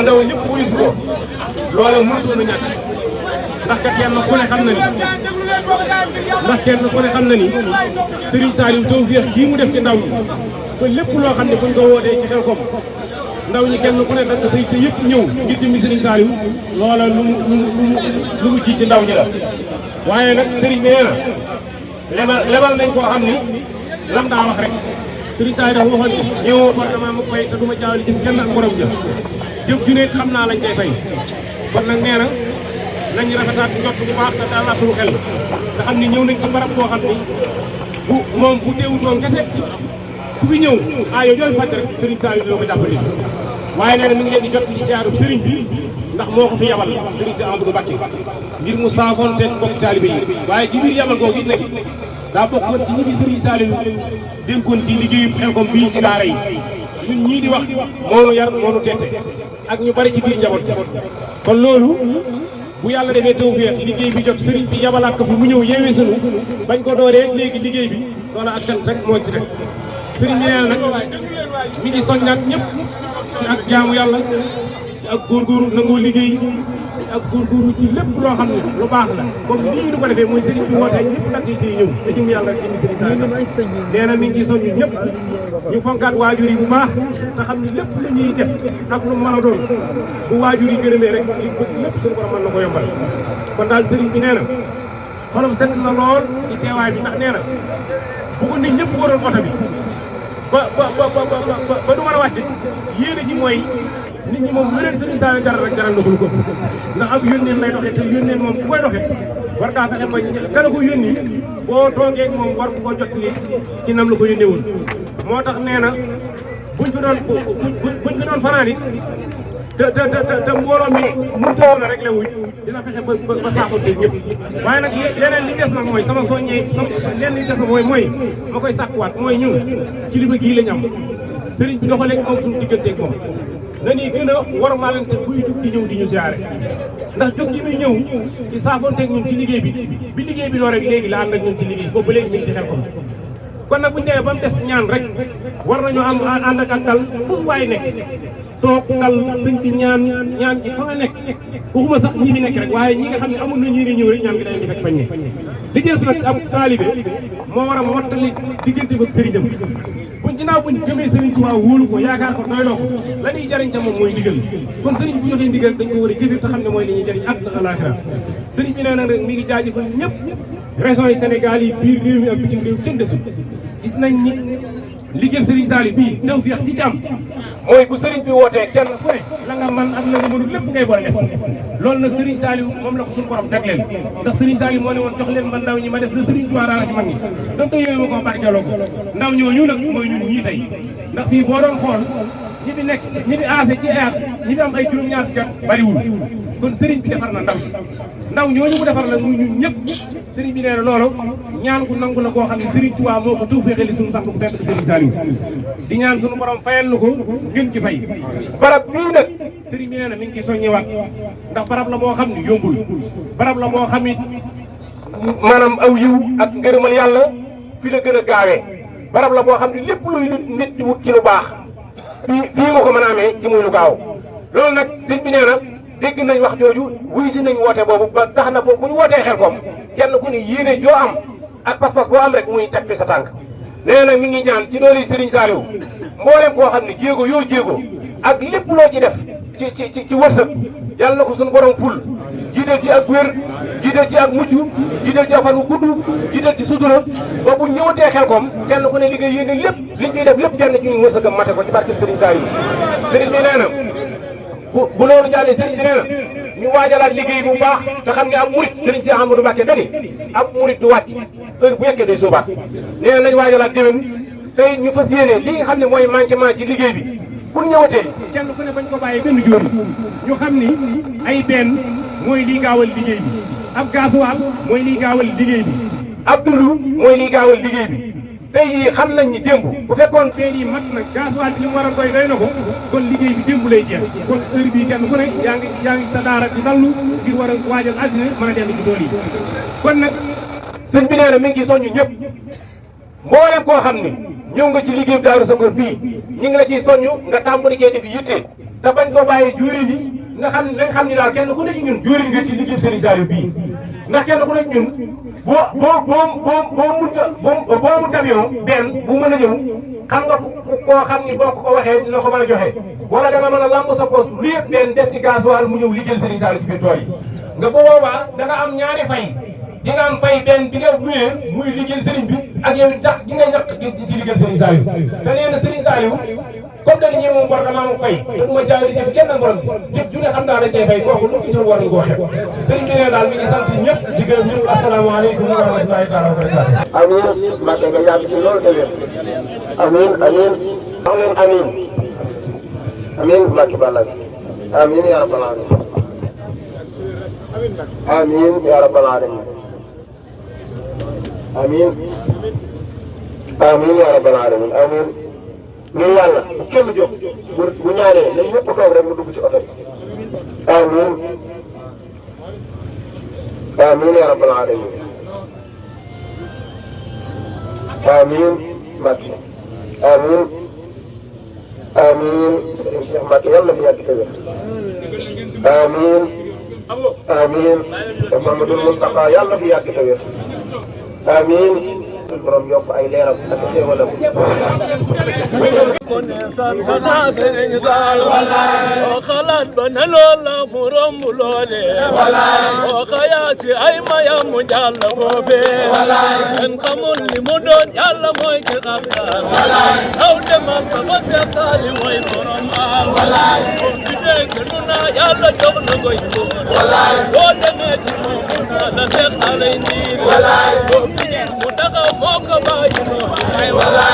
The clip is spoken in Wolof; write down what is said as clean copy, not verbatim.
ndaw ñëpp wuyu si ko loola mënutoon a ñàkk ndax kat kenn ku ne xam na ni Serigne Saliou tawfeex jii mu def ci ndaw ñi ba lépp loo xam ne buñ ko wootee ci Xelcom ndaw ñi kenn ku ne dagg say te yëpp ñëw ngir jëmmi Serigne Saliou loola lu mu ji ci ndaw ñi la waaye nag Serigne nee na lebal nañ koo xam ni lam daa wax rek Serigne Saliou dafa waxoon ni ñëwoo parlement mu fay te du ma jaawale jëf kenn ak borom jëf ju ne xam naa lañ koy fay kon nag nee na nañu rafetaat njort bu baax te daal suñu xel nga xam ni ñëw nañ ci barab boo xam ni bu teewutoon kese ku fi ñëw aayo jooy faj rek Serigne Saliou dina ko jàppale waaye nee na mi ngi leen di jot ci siyaaru Serigne bi ndax moo ko fi yabal Serigne si Amadou Mbacké ngir mu saafoonte mbokk taalibe yi waaye ci biir yabal googu it nag daa bokkoon ci ñi fi Serigne Saliou dénkoon ci liggéeyu Xelcom bii ci daara yi ñun ñii di wax moonu yar moonu tette ak ñu bari ci biir njaboot kon loolu bu yàlla defee tawfeex liggéey bi jot Serigne bi yabalaat ko fi mu ñëw yeewee sunu bañ ko dooree léegi liggéey bi loola ak cant rek moo ci rek Serigne bi nee na nag mi ngi soññaat ñëpp ci ak jaamu yàlla ci ak góorgóorlu nangoo liggéey ak góorgóorlu ci lépp loo xam ne lu baax la comme lii ñu ko defee mooy Serigne bi wootee ñëpp nag yi ciy ñëw te jëm yàlla ci Serigne Saliou nee na mi ngi soññu ñëpp ñu fonkaat waajur yi bu baax te xam ne lépp lu ñuy def ak lu mën a doon bu waajur yi gërëmee rek li bëgg lépp suñu borom mën na ko yombal kon daal Serigne bi nee na xolam set na lool ci teewaay bi ndax nee na bu ko nit ñëpp waroon oto bi ba du mën a wàcc yéene ji mooy nit ñi moom lu leen Serigne Saliou jaral rek jaral na ko lu ko ndax ak yónneen lay doxee te yónneen moom ku koy doxee war ngaa fexe ba kala ko yónni boo toogee moom war ko jottali ci nam la ko yónnee woon moo tax nee na buñ fi doon fanaan it te mbooloo mi mënut a woon a réglé wuñ dina fexe ba saafante ñëpp waaye nag leneen li des nag mooy sama soññee leneen li des nag mooy ma koy sàkkuwaat mooy ñun kilifa gii lañ am Serigne bi doxalee ak suñu digganteeg moom nañuy gën a warmalante buy jug di ñëw di ñu siyaare ndax jóg gi muy ñëw ci saafonteeg ñun ci liggéey bi liggéey bi doo rek léegi la ànd ak ñun ci liggéey boobu ba léegi mi ngi ci Xelcom kon nag buñu demee ba mu des ñaan rek war nañoo am ànd ak dal foofu waay nekk toog dal sëñ bi ñaan ci fa nga nekk waxuma sax ñi fi nekk rek waaye ñi nga xam ne amul na ñii di ñëw rek ñaan gi day di fekk fañ ne li ci des nag ab taalibe moo war a mottali diggante ak sëriñam buñ ginnaaw buñ gëmee sëriñ Tuubaa wóolu ko yaakaar ko doyloo ko la ñuy jariñ ca moom mooy ndigal kon sëriñ bu joxee ndigal dañ ko war a jëfe te xam ne mooy li ñuy jariñ àdduna alaaxira sëriñ bi nee na rek mi ngi jaajëfal ñëpp régions yi Sénégal yi biir réew mi ak bitim réew kenn desul gis nañ ni liggéey Serigne Saliou bii tawfeex ji ci am mooy bu Serigne bi wootee kenn ku ne la nga man ak la nga mënul lépp ngay boole def loolu nag Serigne Saliou moom la ko suñu borom jagleel ndax Serigne Saliou moo ne woon jox leen ma ndaw ñi ma def la Serigne Touba daana ci mag ñi donte yooyu ma ko barkeeloo ko ndaw ñooñu nag mooy ñun ñii tey ndax fii boo doon xool ñi fi nekk ñi fi aase ci air ñi fi am ay juróom-ñaar fukki at bariwul kon Serigne bi defar na ndaw ñooñu mu defar nag mu ñun ñëpp Serigne bi nee na loolu ñaan ku nangu la koo xam ne Serigne Touba moo ko tawfeexal li suñu sant bu tedd Serigne Saliou di ñaan suñu borom fayal nu ko gën ci fay barab bii nag Serigne bi nee na mi ngi ciy soññewaat ndax barab la moo xam ne yombul barab la moo xam it maanaam aw yiw ak ngërëmal yàlla fi la gën a gaawee barab la boo xam ne lépp luy nit di wut ci lu baax fii nga ko mën a amee ci muy lu gaaw loolu nag Serigne bi nee na dégg nañ wax jooju wuy si nañ woote boobu ba tax na boobu bu ñu wootee Xelcom kenn ku ne yéene joo am ak pas-pas boo am rek muy teg fi sa tànk nee na mi ngi ñaan ci doole Serigne Saliou mboolem koo xam ne jéego yoo jéego ak lépp loo ci def ci wërsëg yàlla na ko suñu borom ful jiital ci ak wér jiital ci ak mucc jiital ci ak fan wu gudd jiital ci sutura ba bu ñëwatee Xelcom kenn ku ne li nga yéene lépp liñ ciy def lépp kenn ci ñu wërsëgam mate ko ci barke Serigne Saliou Serigne bi nee na bu loolu jàllee Serigne bi nee na ñu waajalaat liggéey bu baax te xam ne ab murit Serigne si Amadou Mbacké dani ab murit du wàcc heure bu yekkee day sóobaat nee na nañ waajalaat déwén tey ñu fas yéene li nga xam ne mooy manquement ci liggéey bi pour ñëwatee kenn ku ne bañ ko bàyyee benn jóori ñu xam ni ay benn mooy liy gaawal liggéey bi ab gasoil mooy liy gaawal liggéey bi ab dund mooy liy gaawal liggéey bi tey jii xam nañ ni démb bu fekkoon teen yi mat na gasoil bi li mu war a doy na ko kon liggéey bi démb lay jeex kon heure bii kenn ku ne yaa ngi sa daara di dallu ngir war a waajal altine mën a dellu ci tool yi kon nag sëñ bi nee na mi ngi ciy soññu ñëpp mboolem koo xam ne ñëw nga ci liggéey bi Daaru Sakor bii ñu ngi la ciy soññu nga tàmbali cee def yitte te bañ ko bàyyi juuri ji nga xam ni daal kenn ku nekk ñun juuri nga ci liggéey Serigne Saliou bii ndax kenn ku nekk ñun boo mu avion benn bu mën a ñëw xam nga koo xam ni boo ko waxee dina ko mën a joxe wala da nga mën a lamb sa poos lu yëpp benn def ci gasoil mu ñëw liggéeyal Serigne Saliou ci biir tool yi nga bu boobaa da nga am ñaari fay di nga am fay benn bi nga luyee muy liggéeyal Serigne bi ak yow ñaq gi nga ñaq ci liggéeyal Serigne Saliou te nee na Serigne Saliou comme dañu ñëw moom bor damaa mu fay te du ma jaay di jëf kenn ak borom bi jëf ju ne xam naa dañ cay fay kooku lu mu itam war nañ koo xeeb sëriñ bi ne daal mi ngi sant ñëpp di gërëm ñëpp asalaamaaleykum wa rahmatulahi taala wa barakatuh amiin Mbacke nga yàgg ci loolu dëgg amiin amiin wax leen amiin amiin Mbacke Balla si amiin ya rabbal alamin amiin ya rabbal alamin amiin amiin ya rabbal alamin amiin ngir yàlla bu kenn jóg bu ñaanee nañ ñëpp toog rek mu dugg ci oto bi amiin amiin ya rabbal alamin amiin Mbacke amiin amiin Serigne Cheikh Mbacke yàlla fi yàgg te wér amiin amiin Mamadou Moustapha yàlla fi yàgg te wér amiin borom yokk ay leeram ak xéewalam ko ne santana Serigne Saliou o xalaat ba ne loola mu romb loole o xayaasi ay maya mu jàll foofe en xamul li mu doon yàlla mooy ki xartaan aw demal ba ba Seex Saliou mooy borom al o fi dégg nu naa yàlla jox na koy boo demee ci moom la Seex Saliou ndiir o fi gis mu taxaw moo ko bàyyi noonu